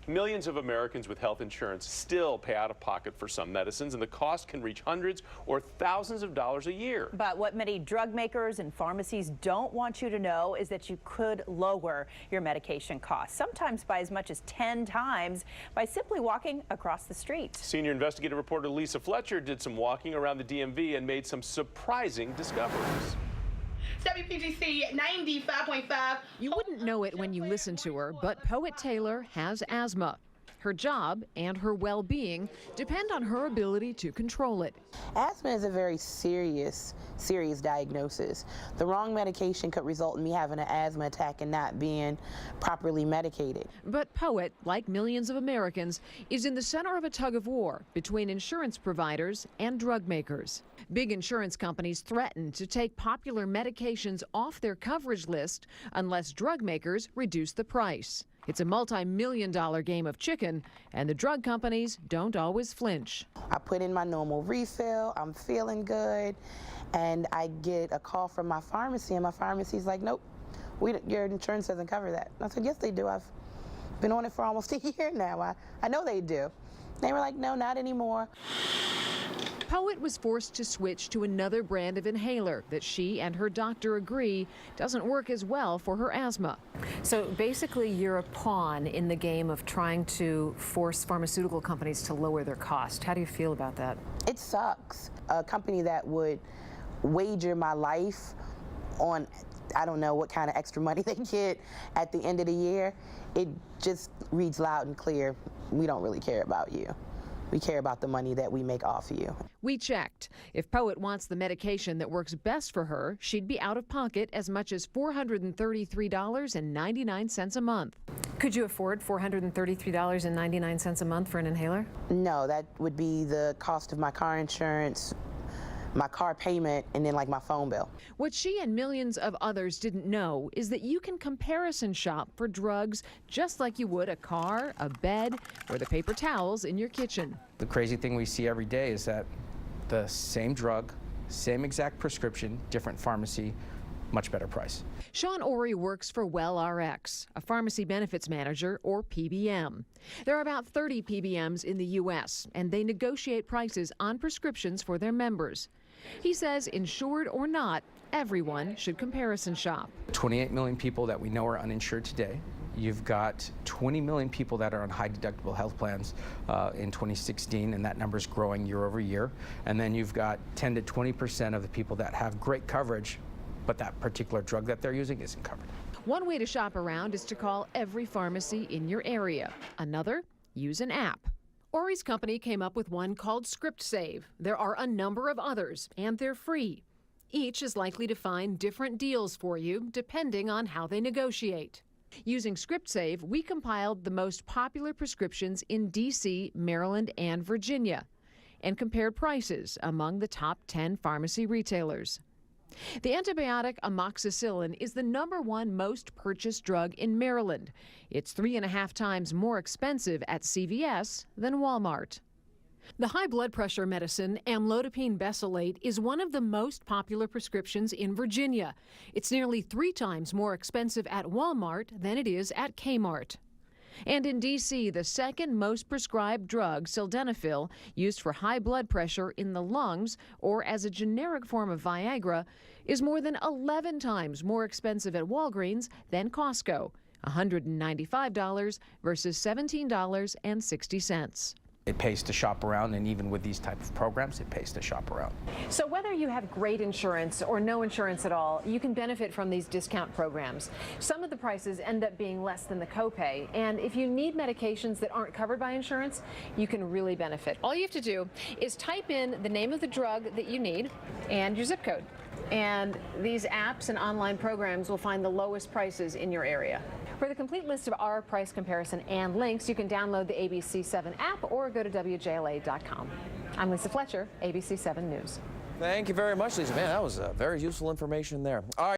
Millions of Americans with health insurance still pay out of pocket for some medicines, and the cost can reach hundreds or thousands of dollars a year. But what many drug makers and pharmacies don't want you to know is that you could lower your medication costs, sometimes by as much as 10 times, by simply walking across the street. Senior investigative reporter Lisa Fletcher did some walking around the DMV and made some surprising discoveries. WPGC 95.5. You wouldn't know it when you listen to her, but Poet Taylor has asthma. Her job and her well-being depend on her ability to control it. Asthma is a very serious diagnosis. The wrong medication could result in me having an asthma attack and not being properly medicated. But Poet, like millions of Americans, is in the center of a tug of war between insurance providers and drug makers. Big insurance companies threaten to take popular medications off their coverage list unless drug makers reduce the price. It's a multi-million-dollar game of chicken, and the drug companies don't always flinch. I put in my normal refill, I'm feeling good, and I get a call from my pharmacy, and my pharmacy's like, nope, your insurance doesn't cover that. I said, yes, they do. I've been on it for almost a year now. I know they do. They were like, no, not anymore. Poet was forced to switch to another brand of inhaler that she and her doctor agree doesn't work as well for her asthma. So basically you're a pawn in the game of trying to force pharmaceutical companies to lower their cost. How do you feel about that? It sucks. A company that would wager my life on, I don't know what kind of extra money they get at the end of the year, it just reads loud and clear, we don't really care about you. We care about the money that we make off of you. We checked. If Poet wants the medication that works best for her, she'd be out of pocket as much as $433.99 a month. Could you afford $433.99 a month for an inhaler? No, that would be the cost of my car insurance, my car payment, and then like my phone bill. What she and millions of others didn't know is that you can comparison shop for drugs just like you would a car, a bed, or the paper towels in your kitchen. The crazy thing we see every day is that the same drug, same exact prescription, different pharmacy, much better price. Sean Ory works for WellRx, a pharmacy benefits manager, or PBM. There are about 30 PBMs in the U.S., and they negotiate prices on prescriptions for their members. He says, insured or not, everyone should comparison shop. 28 million people that we know are uninsured today. You've got 20 million people that are on high deductible health plans in 2016, and that number's growing year over year. And then you've got 10 to 20% of the people that have great coverage, but that particular drug that they're using isn't covered. One way to shop around is to call every pharmacy in your area. Another, use an app. Ori's company came up with one called ScriptSave. There are a number of others, and they're free. Each is likely to find different deals for you, depending on how they negotiate. Using ScriptSave, we compiled the most popular prescriptions in D.C., Maryland, and Virginia, and compared prices among the top 10 pharmacy retailers. The antibiotic amoxicillin is the #1 most purchased drug in Maryland. It's 3.5 times more expensive at CVS than Walmart. The high blood pressure medicine amlodipine mesylate is one of the most popular prescriptions in Virginia. It's nearly 3 times more expensive at Walmart than it is at Kmart. And in D.C., the second most prescribed drug, sildenafil, used for high blood pressure in the lungs or as a generic form of Viagra, is more than 11 times more expensive at Walgreens than Costco, $195 versus $17.60. It pays to shop around, and even with these type of programs, it pays to shop around. So whether you have great insurance or no insurance at all, you can benefit from these discount programs. Some of the prices end up being less than the copay, and if you need medications that aren't covered by insurance, you can really benefit. All you have to do is type in the name of the drug that you need and your zip code. And these apps and online programs will find the lowest prices in your area. For the complete list of our price comparison and links, you can download the ABC7 app or go to WJLA.com. I'm Lisa Fletcher, ABC7 News. Thank you very much, Lisa. Man, that was very useful information there. All right.